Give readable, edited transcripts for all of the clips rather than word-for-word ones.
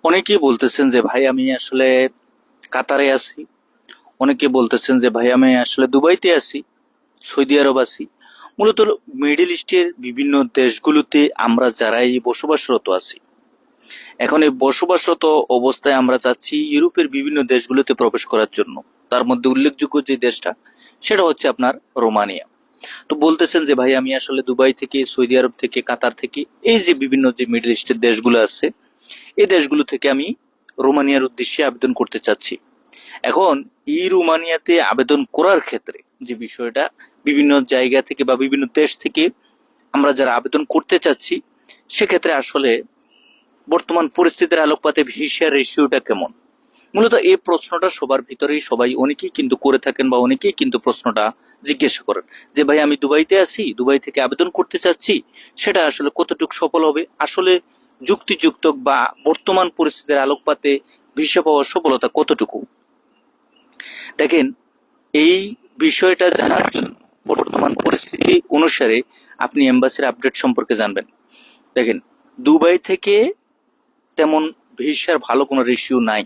অনেকেই বলতেছেন যে ভাই আমি আসলে কাতারে আছি, অনেকে বলতেছেন যে ভাই আমি আসলে দুবাইতে আছি, সৌদি আরব আছি। মূলত মিডল ইস্টের বিভিন্ন দেশগুলোতে আমরা যারাই বসবাসরত আছি, এখন এই বসবাসরত অবস্থায় আমরা চাচ্ছি ইউরোপের বিভিন্ন দেশগুলোতে প্রবেশ করার জন্য। তার মধ্যে উল্লেখযোগ্য যে দেশটা সেটা হচ্ছে আপনার রোমানিয়া। তো বলতেছেন যে ভাই আমি আসলে দুবাই থেকে, সৌদি আরব থেকে, কাতার থেকে, এই যে বিভিন্ন যে মিডল ইস্টের দেশগুলো আছে, এই দেশগুলো থেকে আমি রোমানিয়ার উদ্দেশ্যে আবেদন করতে চাচ্ছি। এখন এই রোমানিয়াতে আবেদন করার ক্ষেত্রে যে বিষয়টা, বিভিন্ন জায়গা থেকে বা বিভিন্ন দেশ থেকে আমরা যারা আবেদন করতে চাচ্ছি, সেক্ষেত্রে আসলে বর্তমান পরিস্থিতির আলোকপাতে ভিসার রেশিওটা কেমন? মূলত এই প্রশ্নটা সবার ভিতরেই সবাই অনেকেই কিন্তু করে থাকেন বা অনেকেই কিন্তু প্রশ্নটা জিজ্ঞাসা করেন যে ভাই আমি দুবাইতে আছি, দুবাই থেকে আবেদন করতে চাচ্ছি, সেটা আসলে কতটুকু সফল হবে, আসলে যুক্তিযুক্ত বা বর্তমান পরিস্থিতির আলোকপাতে ভিসা পাওয়ার সফলতা কতটুকু। দেখেন, এই বিষয়টা জানার জন্য বর্তমান পরিস্থিতি অনুসারে আপনি এম্বাসির আপডেট সম্পর্কে জানবেন। দেখেন, দুবাই থেকে তেমন ভিসার ভালো কোনো রেশিও নাই।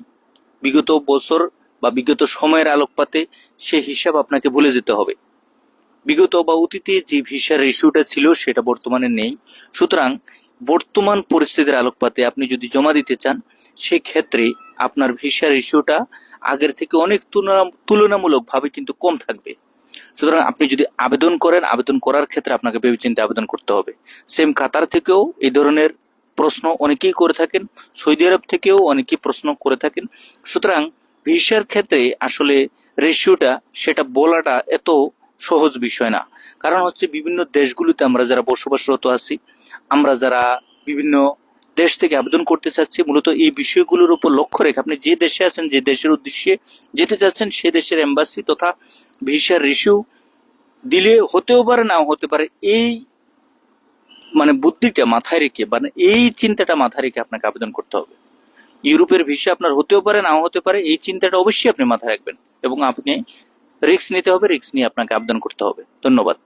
বিগত বছর বা বিগত সময়ের আলোকপাতে সে হিসাব আপনাকে ভুলে যেতে হবে। বিগত বা অতীতে যে ভিসার রেশিওটা ছিল সেটা বর্তমানে নেই। সুতরাং বর্তমান পরিস্থিতির আলোকপাতে আপনি যদি জমা দিতে চান, সেক্ষেত্রে আপনার ভিসার রেশিওটা আগের থেকে অনেক তুলনামূলকভাবে কিন্তু কম থাকবে। সুতরাং আপনি যদি আবেদন করেন, আবেদন করার ক্ষেত্রে আপনাকে ভেবেচিন্তে আবেদন করতে হবে। সেম কাতার থেকেও এই ধরনের প্রশ্ন অনেকেই করে থাকেন, সৌদি আরব থেকেও অনেকেই প্রশ্ন করে থাকেন। সুতরাং ভিসার ক্ষেত্রে আসলে রেশিওটা সেটা বলাটা এত সহজ বিষয় না। কারণ হচ্ছে বিভিন্ন দেশগুলোতে আমরা যারা বসবাসরত আছি, আমরা যারা বিভিন্ন দেশ থেকে আবেদন করতে চাচ্ছি, মূলত এই বিষয়গুলোর উপর লক্ষ্য রেখে আপনি যে দেশে আছেন, যে দেশের উদ্দেশ্যে যেতে চাচ্ছেন, সে দেশের এম্বাসি তথা ভিসার রেশিও দিলে হতেও পারে, নাও হতে পারে। এই বুদ্ধিটা মাথায় রেখে, এই চিন্তাটা মাথায় রেখে আপনাকে আবেদন করতে হবে। ইউরোপের ভিসা আপনার হতেও পারে, নাও হতে পারে, এই চিন্তাটা অবশ্যই আপনি মাথায় রাখবেন এবং আপনি রিস্ক নিতে হবে, রিস্ক নিয়ে আপনাকে আবেদন করতে হবে। ধন্যবাদ।